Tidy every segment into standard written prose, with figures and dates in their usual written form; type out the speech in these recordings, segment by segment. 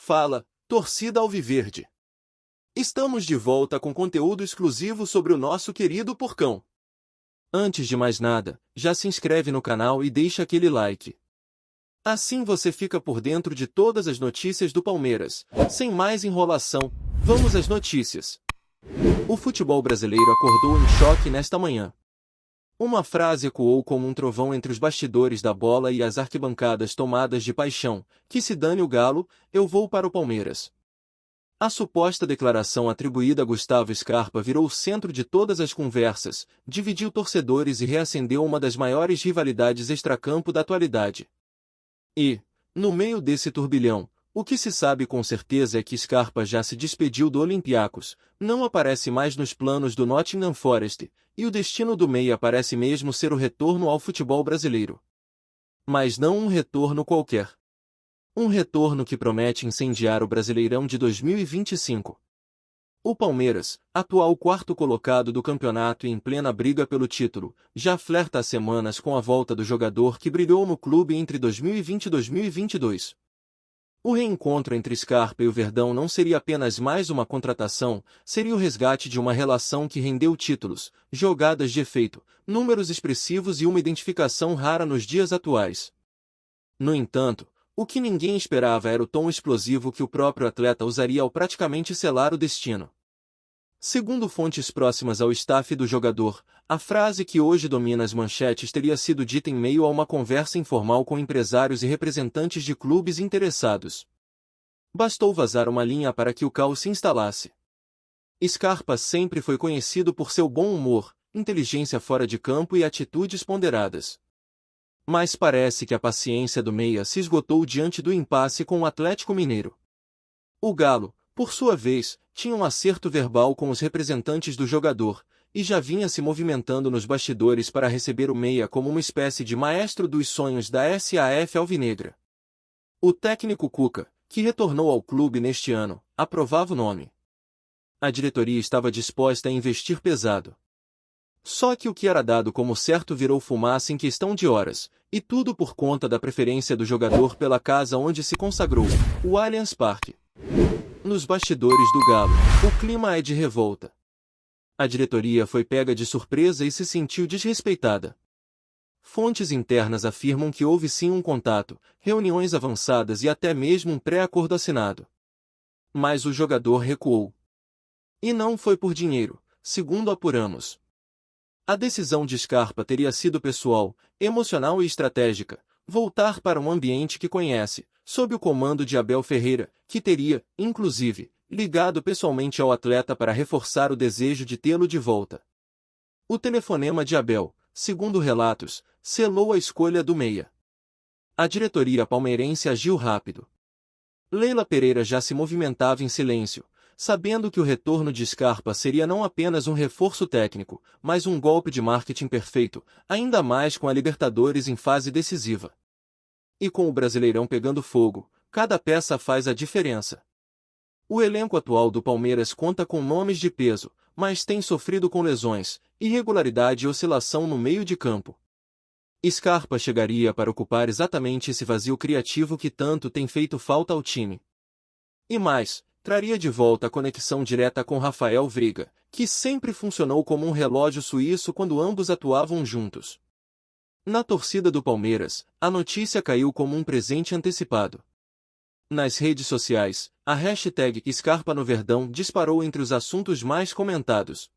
Fala, torcida alviverde! Estamos de volta com conteúdo exclusivo sobre o nosso querido Porcão. Antes de mais nada, já se inscreve no canal e deixa aquele like. Assim você fica por dentro de todas as notícias do Palmeiras. Sem mais enrolação, vamos às notícias. O futebol brasileiro acordou em choque nesta manhã. Uma frase ecoou como um trovão entre os bastidores da bola e as arquibancadas tomadas de paixão: que se dane o Galo, eu vou para o Palmeiras. A suposta declaração atribuída a Gustavo Scarpa virou o centro de todas as conversas, dividiu torcedores e reacendeu uma das maiores rivalidades extracampo da atualidade. E, no meio desse turbilhão, o que se sabe com certeza é que Scarpa já se despediu do Olympiacos, não aparece mais nos planos do Nottingham Forest, e o destino do meia parece mesmo ser o retorno ao futebol brasileiro. Mas não um retorno qualquer. Um retorno que promete incendiar o Brasileirão de 2025. O Palmeiras, atual quarto colocado do campeonato e em plena briga pelo título, já flerta há semanas com a volta do jogador que brilhou no clube entre 2020 e 2022. O reencontro entre Scarpa e o Verdão não seria apenas mais uma contratação, seria o resgate de uma relação que rendeu títulos, jogadas de efeito, números expressivos e uma identificação rara nos dias atuais. No entanto, o que ninguém esperava era o tom explosivo que o próprio atleta usaria ao praticamente selar o destino. Segundo fontes próximas ao staff do jogador, a frase que hoje domina as manchetes teria sido dita em meio a uma conversa informal com empresários e representantes de clubes interessados. Bastou vazar uma linha para que o caos se instalasse. Scarpa sempre foi conhecido por seu bom humor, inteligência fora de campo e atitudes ponderadas. Mas parece que a paciência do meia se esgotou diante do impasse com o Atlético Mineiro. O Galo, por sua vez, tinha um acerto verbal com os representantes do jogador, e já vinha se movimentando nos bastidores para receber o meia como uma espécie de maestro dos sonhos da SAF alvinegra. O técnico Cuca, que retornou ao clube neste ano, aprovava o nome. A diretoria estava disposta a investir pesado. Só que o que era dado como certo virou fumaça em questão de horas, e tudo por conta da preferência do jogador pela casa onde se consagrou, o Allianz Parque. Nos bastidores do Galo, o clima é de revolta. A diretoria foi pega de surpresa e se sentiu desrespeitada. Fontes internas afirmam que houve sim um contato, reuniões avançadas e até mesmo um pré-acordo assinado. Mas o jogador recuou. E não foi por dinheiro, segundo apuramos. A decisão de Scarpa teria sido pessoal, emocional e estratégica, voltar para um ambiente que conhece, sob o comando de Abel Ferreira, que teria, inclusive, ligado pessoalmente ao atleta para reforçar o desejo de tê-lo de volta. O telefonema de Abel, segundo relatos, selou a escolha do meia. A diretoria palmeirense agiu rápido. Leila Pereira já se movimentava em silêncio, sabendo que o retorno de Scarpa seria não apenas um reforço técnico, mas um golpe de marketing perfeito, ainda mais com a Libertadores em fase decisiva. E com o Brasileirão pegando fogo, cada peça faz a diferença. O elenco atual do Palmeiras conta com nomes de peso, mas tem sofrido com lesões, irregularidade e oscilação no meio de campo. Scarpa chegaria para ocupar exatamente esse vazio criativo que tanto tem feito falta ao time. E mais, traria de volta a conexão direta com Rafael Veiga, que sempre funcionou como um relógio suíço quando ambos atuavam juntos. Na torcida do Palmeiras, a notícia caiu como um presente antecipado. Nas redes sociais, a hashtag Scarpa no Verdão disparou entre os assuntos mais comentados.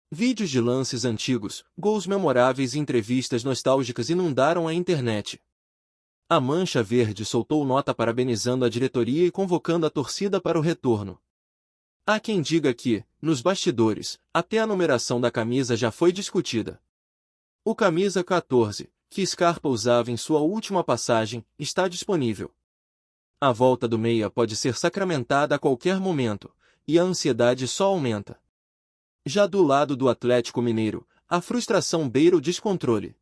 Vídeos de lances antigos, gols memoráveis e entrevistas nostálgicas inundaram a internet. A Mancha Verde soltou nota parabenizando a diretoria e convocando a torcida para o retorno. Há quem diga que, nos bastidores, até a numeração da camisa já foi discutida. O camisa 14, que Scarpa usava em sua última passagem, está disponível. A volta do meia pode ser sacramentada a qualquer momento, e a ansiedade só aumenta. Já do lado do Atlético Mineiro, a frustração beira o descontrole.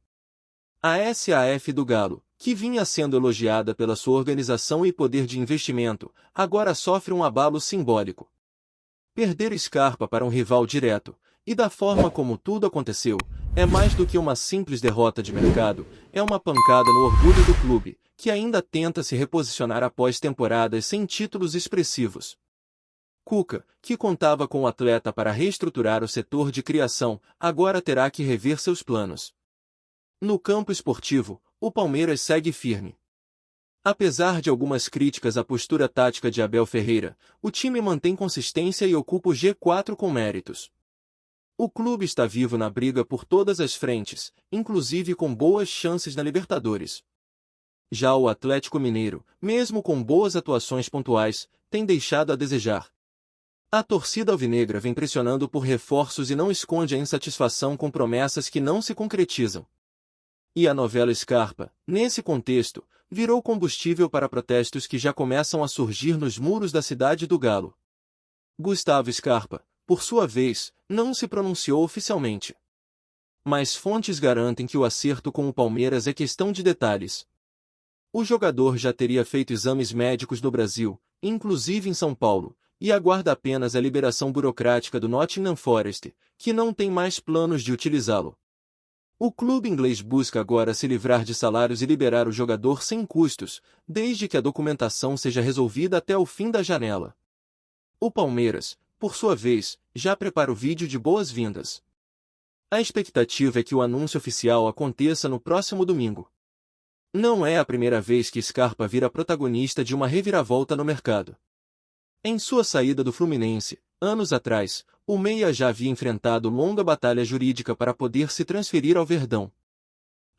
A SAF do Galo, que vinha sendo elogiada pela sua organização e poder de investimento, agora sofre um abalo simbólico. Perder Scarpa para um rival direto, E da forma como tudo aconteceu, é mais do que uma simples derrota de mercado, é uma pancada no orgulho do clube, que ainda tenta se reposicionar após temporadas sem títulos expressivos. Cuca, que contava com o atleta para reestruturar o setor de criação, agora terá que rever seus planos. No campo esportivo, o Palmeiras segue firme. Apesar de algumas críticas à postura tática de Abel Ferreira, o time mantém consistência e ocupa o G4 com méritos. O clube está vivo na briga por todas as frentes, inclusive com boas chances na Libertadores. Já o Atlético Mineiro, mesmo com boas atuações pontuais, tem deixado a desejar. A torcida alvinegra vem pressionando por reforços e não esconde a insatisfação com promessas que não se concretizam. E a novela Scarpa, nesse contexto, virou combustível para protestos que já começam a surgir nos muros da cidade do Galo. Gustavo Scarpa, por sua vez, não se pronunciou oficialmente. Mas fontes garantem que o acerto com o Palmeiras é questão de detalhes. O jogador já teria feito exames médicos no Brasil, inclusive em São Paulo, e aguarda apenas a liberação burocrática do Nottingham Forest, que não tem mais planos de utilizá-lo. O clube inglês busca agora se livrar de salários e liberar o jogador sem custos, desde que a documentação seja resolvida até o fim da janela. O Palmeiras, por sua vez, já prepara o vídeo de boas-vindas. A expectativa é que o anúncio oficial aconteça no próximo domingo. Não é a primeira vez que Scarpa vira protagonista de uma reviravolta no mercado. Em sua saída do Fluminense, anos atrás, o meia já havia enfrentado longa batalha jurídica para poder se transferir ao Verdão.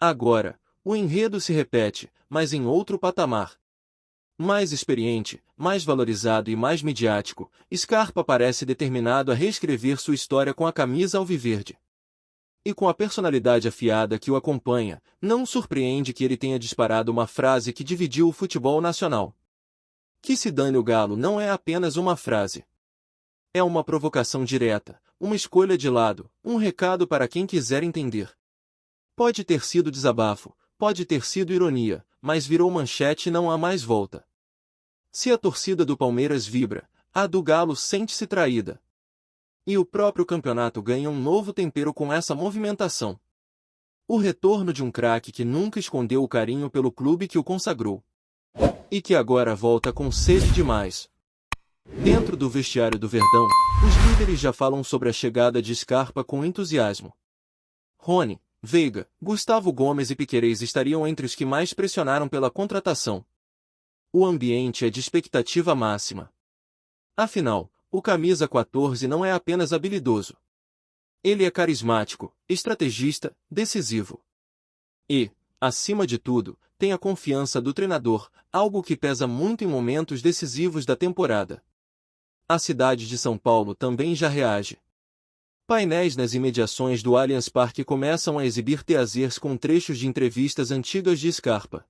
Agora, o enredo se repete, mas em outro patamar. Mais experiente, mais valorizado e mais midiático, Scarpa parece determinado a reescrever sua história com a camisa alviverde. E com a personalidade afiada que o acompanha, não surpreende que ele tenha disparado uma frase que dividiu o futebol nacional. Que se dane o Galo não é apenas uma frase. É uma provocação direta, uma escolha de lado, um recado para quem quiser entender. Pode ter sido desabafo, pode ter sido ironia, mas virou manchete e não há mais volta. Se a torcida do Palmeiras vibra, a do Galo sente-se traída. E o próprio campeonato ganha um novo tempero com essa movimentação. O retorno de um craque que nunca escondeu o carinho pelo clube que o consagrou. E que agora volta com sede demais. Dentro do vestiário do Verdão, os líderes já falam sobre a chegada de Scarpa com entusiasmo. Rony, Veiga, Gustavo Gomes e Piquerez estariam entre os que mais pressionaram pela contratação. O ambiente é de expectativa máxima. Afinal, o camisa 14 não é apenas habilidoso. Ele é carismático, estrategista, decisivo. E, acima de tudo, tem a confiança do treinador, algo que pesa muito em momentos decisivos da temporada. A cidade de São Paulo também já reage. Painéis nas imediações do Allianz Parque começam a exibir teasers com trechos de entrevistas antigas de Scarpa.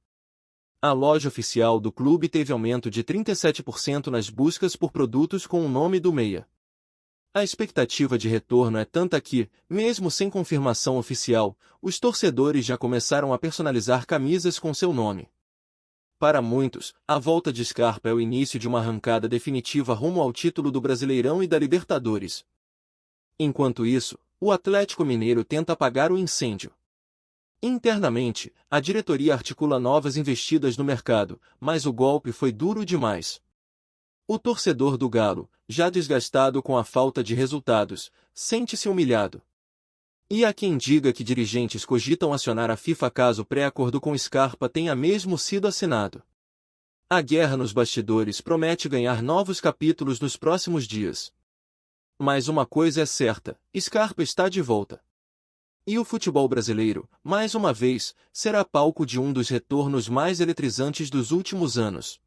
A loja oficial do clube teve aumento de 37% nas buscas por produtos com o nome do meia. A expectativa de retorno é tanta que, mesmo sem confirmação oficial, os torcedores já começaram a personalizar camisas com seu nome. Para muitos, a volta de Scarpa é o início de uma arrancada definitiva rumo ao título do Brasileirão e da Libertadores. Enquanto isso, o Atlético Mineiro tenta apagar o incêndio. Internamente, a diretoria articula novas investidas no mercado, mas o golpe foi duro demais. O torcedor do Galo, já desgastado com a falta de resultados, sente-se humilhado. E há quem diga que dirigentes cogitam acionar a FIFA caso o pré-acordo com Scarpa tenha mesmo sido assinado. A guerra nos bastidores promete ganhar novos capítulos nos próximos dias. Mas uma coisa é certa, Scarpa está de volta. E o futebol brasileiro, mais uma vez, será palco de um dos retornos mais eletrizantes dos últimos anos.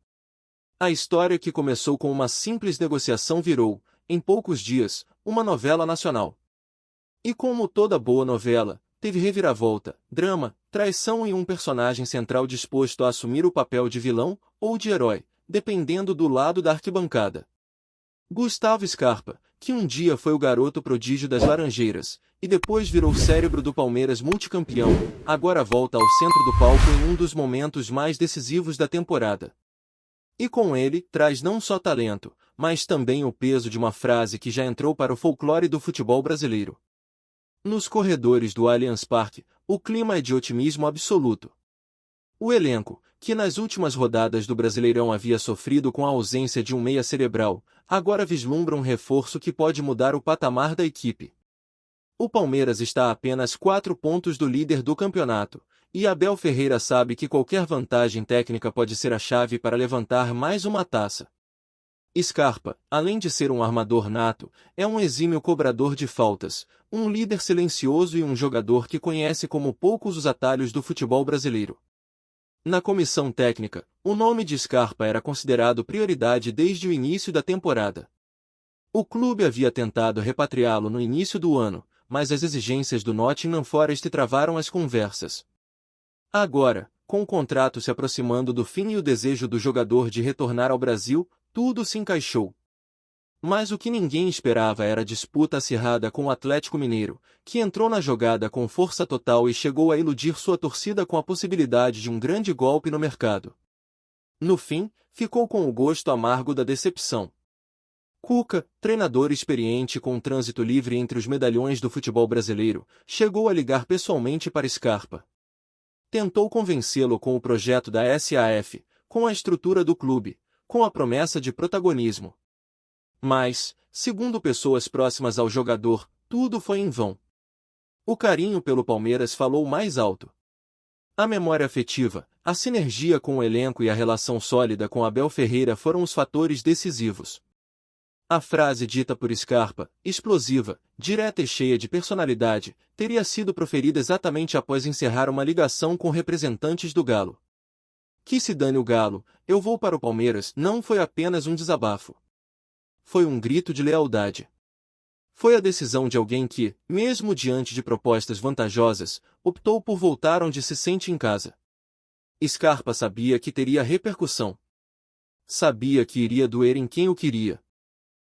A história que começou com uma simples negociação virou, em poucos dias, uma novela nacional. E como toda boa novela, teve reviravolta, drama, traição e um personagem central disposto a assumir o papel de vilão ou de herói, dependendo do lado da arquibancada. Gustavo Scarpa, que um dia foi o garoto prodígio das Laranjeiras, e depois virou cérebro do Palmeiras multicampeão, agora volta ao centro do palco em um dos momentos mais decisivos da temporada. E com ele, traz não só talento, mas também o peso de uma frase que já entrou para o folclore do futebol brasileiro. Nos corredores do Allianz Parque, o clima é de otimismo absoluto. O elenco, que nas últimas rodadas do Brasileirão havia sofrido com a ausência de um meia cerebral, agora vislumbra um reforço que pode mudar o patamar da equipe. O Palmeiras está a apenas 4 pontos do líder do campeonato, e Abel Ferreira sabe que qualquer vantagem técnica pode ser a chave para levantar mais uma taça. Scarpa, além de ser um armador nato, é um exímio cobrador de faltas, um líder silencioso e um jogador que conhece como poucos os atalhos do futebol brasileiro. Na comissão técnica, o nome de Scarpa era considerado prioridade desde o início da temporada. O clube havia tentado repatriá-lo no início do ano, mas as exigências do Nottingham Forest travaram as conversas. Agora, com o contrato se aproximando do fim e o desejo do jogador de retornar ao Brasil, tudo se encaixou. Mas o que ninguém esperava era a disputa acirrada com o Atlético Mineiro, que entrou na jogada com força total e chegou a iludir sua torcida com a possibilidade de um grande golpe no mercado. No fim, ficou com o gosto amargo da decepção. Cuca, treinador experiente com um trânsito livre entre os medalhões do futebol brasileiro, chegou a ligar pessoalmente para Scarpa. Tentou convencê-lo com o projeto da SAF, com a estrutura do clube, com a promessa de protagonismo. Mas, segundo pessoas próximas ao jogador, tudo foi em vão. O carinho pelo Palmeiras falou mais alto. A memória afetiva, a sinergia com o elenco e a relação sólida com Abel Ferreira foram os fatores decisivos. A frase dita por Scarpa, explosiva, direta e cheia de personalidade, teria sido proferida exatamente após encerrar uma ligação com representantes do Galo. Que se dane o Galo, eu vou para o Palmeiras, não foi apenas um desabafo. Foi um grito de lealdade. Foi a decisão de alguém que, mesmo diante de propostas vantajosas, optou por voltar onde se sente em casa. Scarpa sabia que teria repercussão. Sabia que iria doer em quem o queria.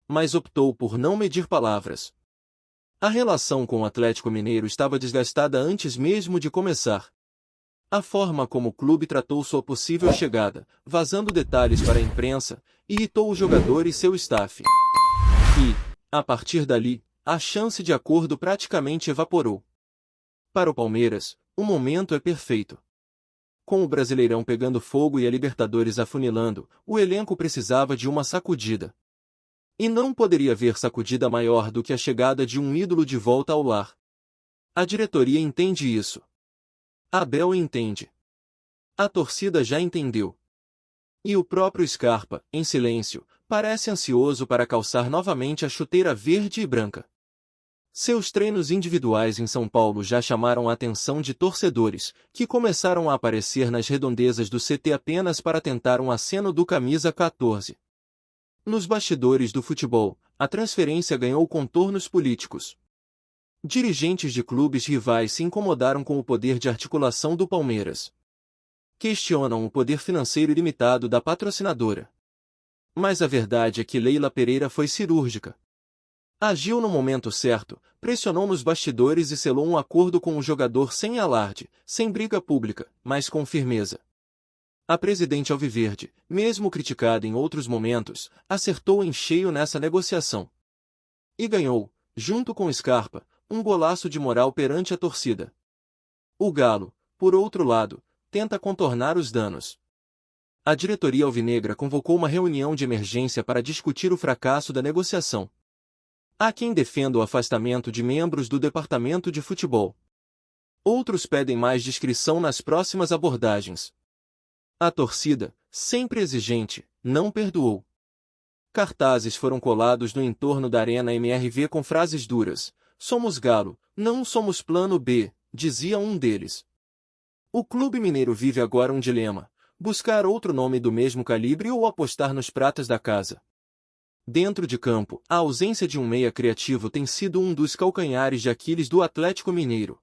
Mas optou por não medir palavras. A relação com o Atlético Mineiro estava desgastada antes mesmo de começar. A forma como o clube tratou sua possível chegada, vazando detalhes para a imprensa, irritou o jogador e seu staff. E, a partir dali, a chance de acordo praticamente evaporou. Para o Palmeiras, o momento é perfeito. Com o Brasileirão pegando fogo e a Libertadores afunilando, o elenco precisava de uma sacudida. E não poderia haver sacudida maior do que a chegada de um ídolo de volta ao lar. A diretoria entende isso. Abel entende. A torcida já entendeu. E o próprio Scarpa, em silêncio, parece ansioso para calçar novamente a chuteira verde e branca. Seus treinos individuais em São Paulo já chamaram a atenção de torcedores, que começaram a aparecer nas redondezas do CT apenas para tentar um aceno do camisa 14. Nos bastidores do futebol, a transferência ganhou contornos políticos. Dirigentes de clubes rivais se incomodaram com o poder de articulação do Palmeiras. Questionam o poder financeiro ilimitado da patrocinadora. Mas a verdade é que Leila Pereira foi cirúrgica. Agiu no momento certo, pressionou nos bastidores e selou um acordo com o jogador sem alarde, sem briga pública, mas com firmeza. A presidente alviverde, mesmo criticada em outros momentos, acertou em cheio nessa negociação. E ganhou, junto com Scarpa, um golaço de moral perante a torcida. O Galo, por outro lado, tenta contornar os danos. A diretoria alvinegra convocou uma reunião de emergência para discutir o fracasso da negociação. Há quem defenda o afastamento de membros do departamento de futebol. Outros pedem mais discrição nas próximas abordagens. A torcida, sempre exigente, não perdoou. Cartazes foram colados no entorno da Arena MRV com frases duras. Somos Galo, não somos plano B, dizia um deles. O clube mineiro vive agora um dilema: buscar outro nome do mesmo calibre ou apostar nos pratas da casa. Dentro de campo, a ausência de um meia criativo tem sido um dos calcanhares de Aquiles do Atlético Mineiro.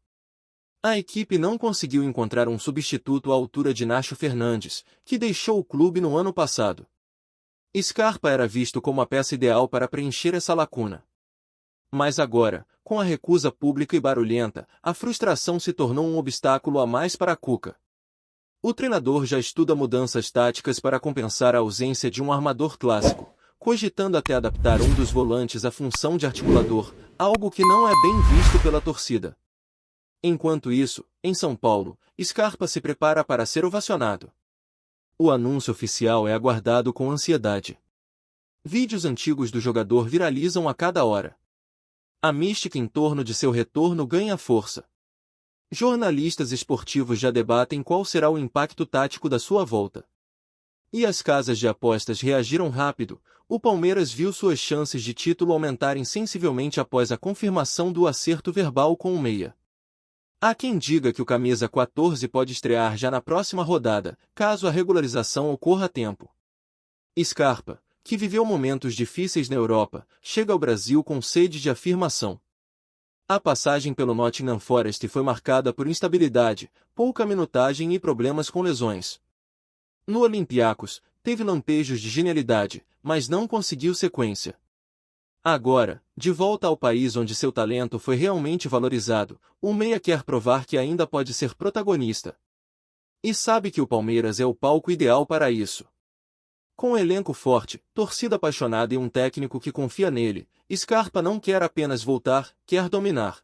A equipe não conseguiu encontrar um substituto à altura de Nacho Fernandes, que deixou o clube no ano passado. Scarpa era visto como a peça ideal para preencher essa lacuna. Mas agora, com a recusa pública e barulhenta, a frustração se tornou um obstáculo a mais para Cuca. O treinador já estuda mudanças táticas para compensar a ausência de um armador clássico, cogitando até adaptar um dos volantes à função de articulador, algo que não é bem visto pela torcida. Enquanto isso, em São Paulo, Scarpa se prepara para ser ovacionado. O anúncio oficial é aguardado com ansiedade. Vídeos antigos do jogador viralizam a cada hora. A mística em torno de seu retorno ganha força. Jornalistas esportivos já debatem qual será o impacto tático da sua volta. E as casas de apostas reagiram rápido. O Palmeiras viu suas chances de título aumentarem sensivelmente após a confirmação do acerto verbal com o meia. Há quem diga que o camisa 14 pode estrear já na próxima rodada, caso a regularização ocorra a tempo. Scarpa, que viveu momentos difíceis na Europa, chega ao Brasil com sede de afirmação. A passagem pelo Nottingham Forest foi marcada por instabilidade, pouca minutagem e problemas com lesões. No Olympiacos, teve lampejos de genialidade, mas não conseguiu sequência. Agora, de volta ao país onde seu talento foi realmente valorizado, o meia quer provar que ainda pode ser protagonista. E sabe que o Palmeiras é o palco ideal para isso. Com um elenco forte, torcida apaixonada e um técnico que confia nele, Scarpa não quer apenas voltar, quer dominar.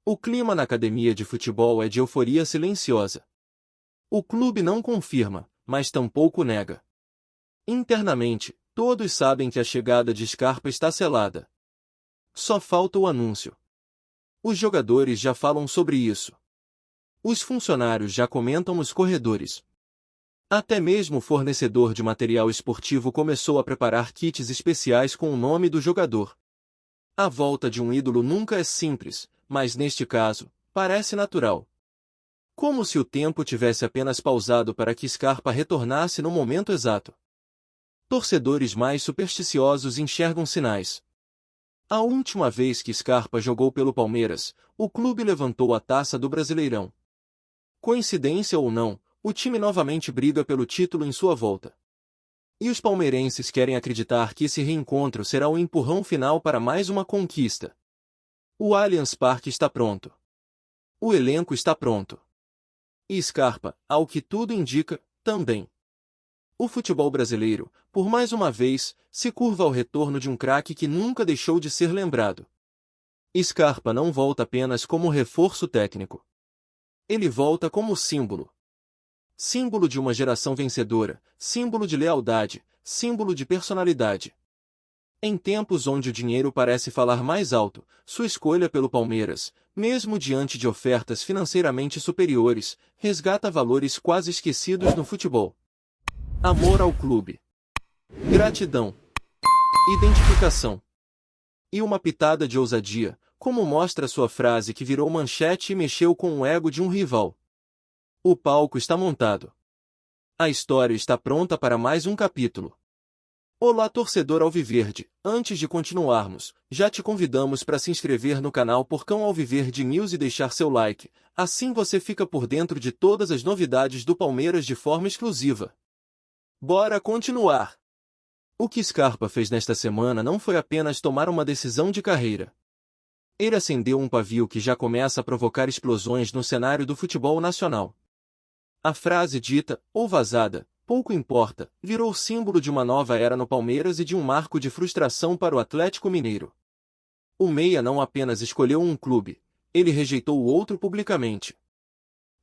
O clima na academia de futebol é de euforia silenciosa. O clube não confirma, mas tampouco nega. Internamente, todos sabem que a chegada de Scarpa está selada. Só falta o anúncio. Os jogadores já falam sobre isso. Os funcionários já comentam nos corredores. Até mesmo o fornecedor de material esportivo começou a preparar kits especiais com o nome do jogador. A volta de um ídolo nunca é simples, mas neste caso, parece natural. Como se o tempo tivesse apenas pausado para que Scarpa retornasse no momento exato. Torcedores mais supersticiosos enxergam sinais. A última vez que Scarpa jogou pelo Palmeiras, o clube levantou a taça do Brasileirão. Coincidência ou não, o time novamente briga pelo título em sua volta. E os palmeirenses querem acreditar que esse reencontro será o empurrão final para mais uma conquista. O Allianz Parque está pronto. O elenco está pronto. E Scarpa, ao que tudo indica, também. O futebol brasileiro, por mais uma vez, se curva ao retorno de um craque que nunca deixou de ser lembrado. Scarpa não volta apenas como reforço técnico. Ele volta como símbolo. Símbolo de uma geração vencedora, símbolo de lealdade, símbolo de personalidade. Em tempos onde o dinheiro parece falar mais alto, sua escolha pelo Palmeiras, mesmo diante de ofertas financeiramente superiores, resgata valores quase esquecidos no futebol. Amor ao clube. Gratidão. Identificação. E uma pitada de ousadia, como mostra sua frase que virou manchete e mexeu com o ego de um rival. O palco está montado. A história está pronta para mais um capítulo. Olá, torcedor alviverde, antes de continuarmos, já te convidamos para se inscrever no canal Porcão Alviverde News e deixar seu like, assim você fica por dentro de todas as novidades do Palmeiras de forma exclusiva. Bora continuar! O que Scarpa fez nesta semana não foi apenas tomar uma decisão de carreira. Ele acendeu um pavio que já começa a provocar explosões no cenário do futebol nacional. A frase dita, ou vazada, pouco importa, virou símbolo de uma nova era no Palmeiras e de um marco de frustração para o Atlético Mineiro. O meia não apenas escolheu um clube, ele rejeitou o outro publicamente.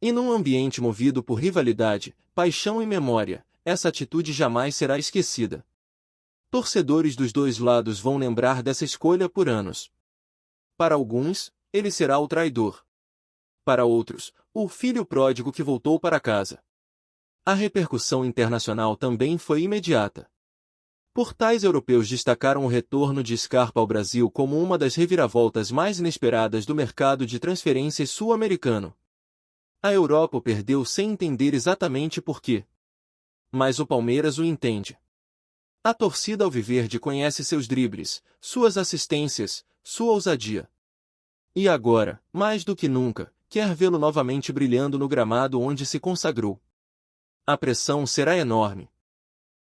E num ambiente movido por rivalidade, paixão e memória, essa atitude jamais será esquecida. Torcedores dos dois lados vão lembrar dessa escolha por anos. Para alguns, ele será o traidor. Para outros, o filho pródigo que voltou para casa. A repercussão internacional também foi imediata. Portais europeus destacaram o retorno de Scarpa ao Brasil como uma das reviravoltas mais inesperadas do mercado de transferências sul-americano. A Europa o perdeu sem entender exatamente por quê. Mas o Palmeiras o entende. A torcida alviverde conhece seus dribles, suas assistências, sua ousadia. E agora, mais do que nunca, quer vê-lo novamente brilhando no gramado onde se consagrou. A pressão será enorme.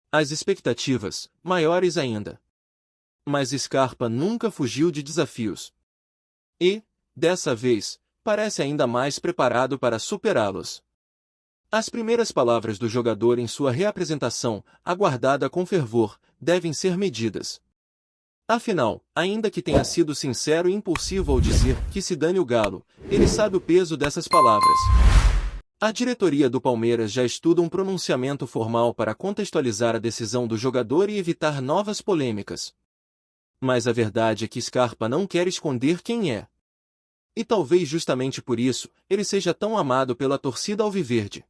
As expectativas, maiores ainda. Mas Scarpa nunca fugiu de desafios. E, dessa vez, parece ainda mais preparado para superá-los. As primeiras palavras do jogador em sua reapresentação, aguardada com fervor, devem ser medidas. Afinal, ainda que tenha sido sincero e impulsivo ao dizer que se dane o Galo, ele sabe o peso dessas palavras. A diretoria do Palmeiras já estuda um pronunciamento formal para contextualizar a decisão do jogador e evitar novas polêmicas. Mas a verdade é que Scarpa não quer esconder quem é. E talvez justamente por isso, ele seja tão amado pela torcida alviverde.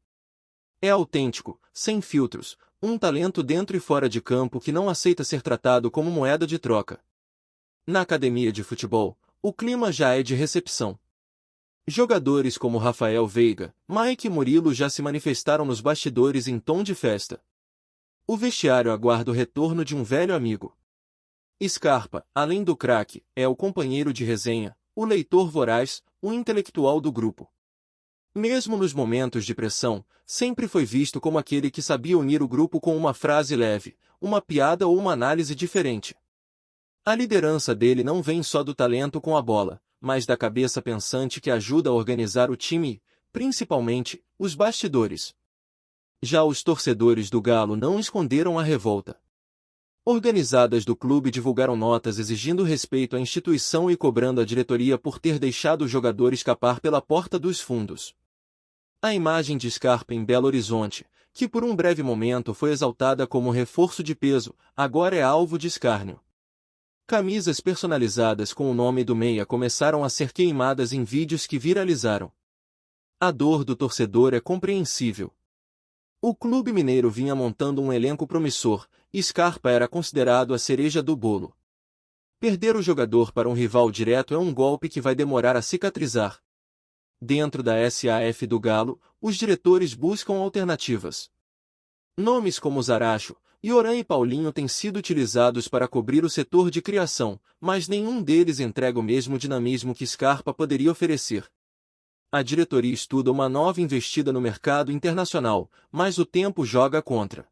É autêntico, sem filtros, um talento dentro e fora de campo que não aceita ser tratado como moeda de troca. Na academia de futebol, o clima já é de recepção. Jogadores como Rafael Veiga, Mike e Murilo já se manifestaram nos bastidores em tom de festa. O vestiário aguarda o retorno de um velho amigo. Scarpa, além do craque, é o companheiro de resenha, o leitor voraz, o intelectual do grupo. Mesmo nos momentos de pressão, sempre foi visto como aquele que sabia unir o grupo com uma frase leve, uma piada ou uma análise diferente. A liderança dele não vem só do talento com a bola, mas da cabeça pensante que ajuda a organizar o time e, principalmente, os bastidores. Já os torcedores do Galo não esconderam a revolta. Organizadas do clube divulgaram notas exigindo respeito à instituição e cobrando a diretoria por ter deixado o jogador escapar pela porta dos fundos. A imagem de Scarpa em Belo Horizonte, que por um breve momento foi exaltada como reforço de peso, agora é alvo de escárnio. Camisas personalizadas com o nome do meia começaram a ser queimadas em vídeos que viralizaram. A dor do torcedor é compreensível. O clube mineiro vinha montando um elenco promissor, e Scarpa era considerado a cereja do bolo. Perder o jogador para um rival direto é um golpe que vai demorar a cicatrizar. Dentro da SAF do Galo, os diretores buscam alternativas. Nomes como Zaracho, Yoran e Paulinho têm sido utilizados para cobrir o setor de criação, mas nenhum deles entrega o mesmo dinamismo que Scarpa poderia oferecer. A diretoria estuda uma nova investida no mercado internacional, mas o tempo joga contra.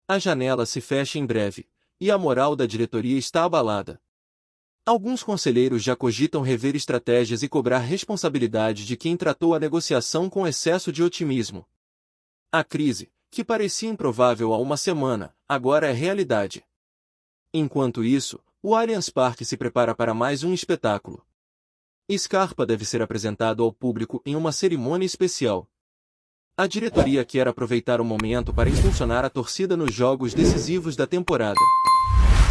A janela se fecha em breve, e a moral da diretoria está abalada. Alguns conselheiros já cogitam rever estratégias e cobrar responsabilidade de quem tratou a negociação com excesso de otimismo. A crise, que parecia improvável há uma semana, agora é realidade. Enquanto isso, o Allianz Parque se prepara para mais um espetáculo. Scarpa deve ser apresentado ao público em uma cerimônia especial. A diretoria quer aproveitar o momento para impulsionar a torcida nos jogos decisivos da temporada.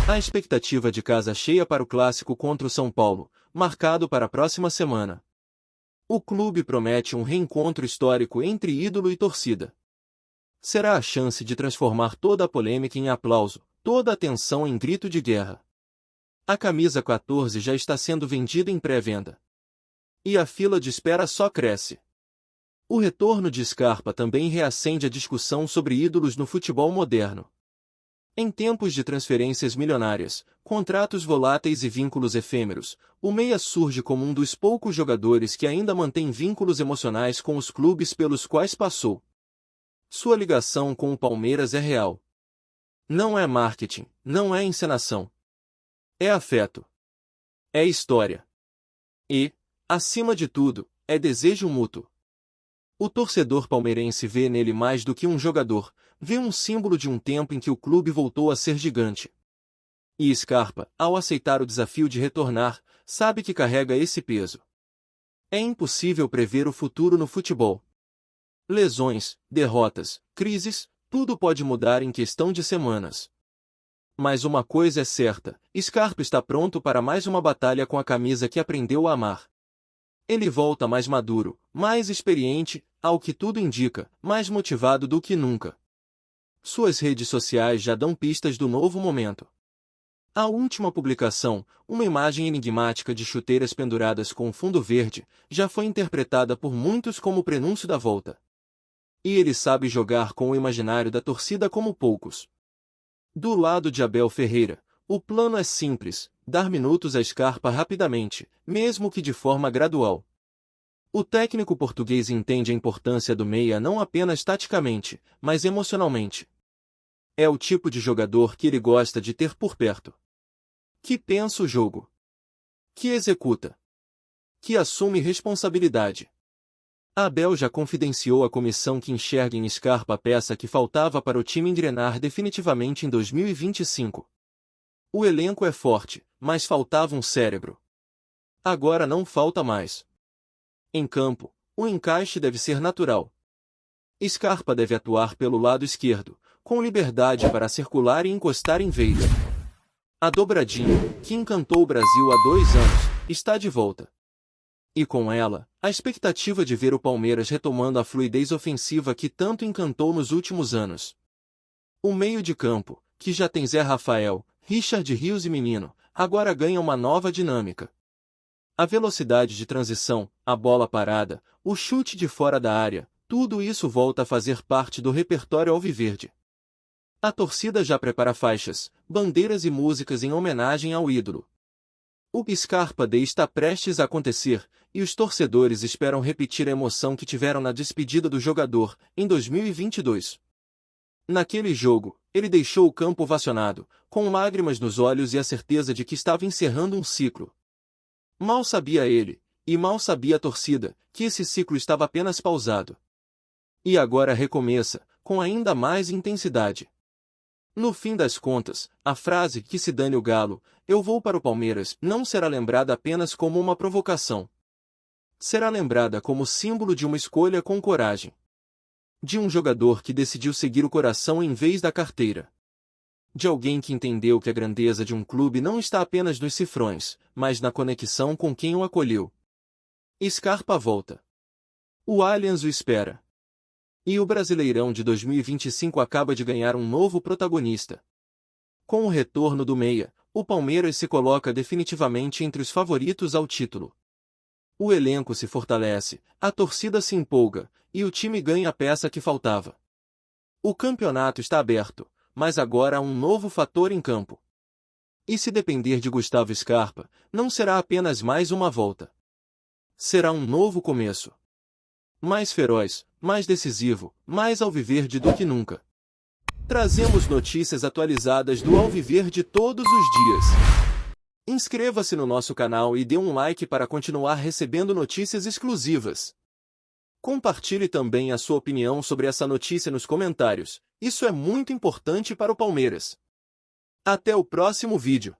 A expectativa de casa cheia para o clássico contra o São Paulo, marcado para a próxima semana. O clube promete um reencontro histórico entre ídolo e torcida. Será a chance de transformar toda a polêmica em aplauso, toda a tensão em grito de guerra. A camisa 14 já está sendo vendida em pré-venda. E a fila de espera só cresce. O retorno de Scarpa também reacende a discussão sobre ídolos no futebol moderno. Em tempos de transferências milionárias, contratos voláteis e vínculos efêmeros, o meia surge como um dos poucos jogadores que ainda mantém vínculos emocionais com os clubes pelos quais passou. Sua ligação com o Palmeiras é real. Não é marketing, não é encenação. É afeto. É história. E, acima de tudo, é desejo mútuo. O torcedor palmeirense vê nele mais do que um jogador, vê um símbolo de um tempo em que o clube voltou a ser gigante. E Scarpa, ao aceitar o desafio de retornar, sabe que carrega esse peso. É impossível prever o futuro no futebol. Lesões, derrotas, crises, tudo pode mudar em questão de semanas. Mas uma coisa é certa, Scarpa está pronto para mais uma batalha com a camisa que aprendeu a amar. Ele volta mais maduro, mais experiente, ao que tudo indica, mais motivado do que nunca. Suas redes sociais já dão pistas do novo momento. A última publicação, uma imagem enigmática de chuteiras penduradas com fundo verde, já foi interpretada por muitos como o prenúncio da volta. E ele sabe jogar com o imaginário da torcida como poucos. Do lado de Abel Ferreira, o plano é simples, dar minutos a Scarpa rapidamente, mesmo que de forma gradual. O técnico português entende a importância do meia não apenas taticamente, mas emocionalmente. É o tipo de jogador que ele gosta de ter por perto. Que pensa o jogo. Que executa. Que assume responsabilidade. Abel já confidenciou à comissão que enxerga em Scarpa a peça que faltava para o time engrenar definitivamente em 2025. O elenco é forte, mas faltava um cérebro. Agora não falta mais. Em campo, o encaixe deve ser natural. Scarpa deve atuar pelo lado esquerdo, com liberdade para circular e encostar em Veiga. A dobradinha, que encantou o Brasil há 2 anos, está de volta. E com ela, a expectativa de ver o Palmeiras retomando a fluidez ofensiva que tanto encantou nos últimos anos. O meio de campo, que já tem Zé Rafael, Richard Rios e Menino, agora ganha uma nova dinâmica. A velocidade de transição, a bola parada, o chute de fora da área, tudo isso volta a fazer parte do repertório alviverde. A torcida já prepara faixas, bandeiras e músicas em homenagem ao ídolo. O Scarpa Day está prestes a acontecer, e os torcedores esperam repetir a emoção que tiveram na despedida do jogador, em 2022. Naquele jogo, ele deixou o campo ovacionado, com lágrimas nos olhos e a certeza de que estava encerrando um ciclo. Mal sabia ele, e mal sabia a torcida, que esse ciclo estava apenas pausado. E agora recomeça, com ainda mais intensidade. No fim das contas, a frase "que se dane o Galo, eu vou para o Palmeiras" não será lembrada apenas como uma provocação. Será lembrada como símbolo de uma escolha com coragem. De um jogador que decidiu seguir o coração em vez da carteira. De alguém que entendeu que a grandeza de um clube não está apenas nos cifrões, mas na conexão com quem o acolheu. Scarpa volta. O Allianz o espera. E o Brasileirão de 2025 acaba de ganhar um novo protagonista. Com o retorno do meia, o Palmeiras se coloca definitivamente entre os favoritos ao título. O elenco se fortalece, a torcida se empolga, e o time ganha a peça que faltava. O campeonato está aberto, mas agora há um novo fator em campo. E se depender de Gustavo Scarpa, não será apenas mais uma volta. Será um novo começo. Mais feroz, mais decisivo, mais alviverde do que nunca. Trazemos notícias atualizadas do Alviverde todos os dias. Inscreva-se no nosso canal e dê um like para continuar recebendo notícias exclusivas. Compartilhe também a sua opinião sobre essa notícia nos comentários, isso é muito importante para o Palmeiras. Até o próximo vídeo.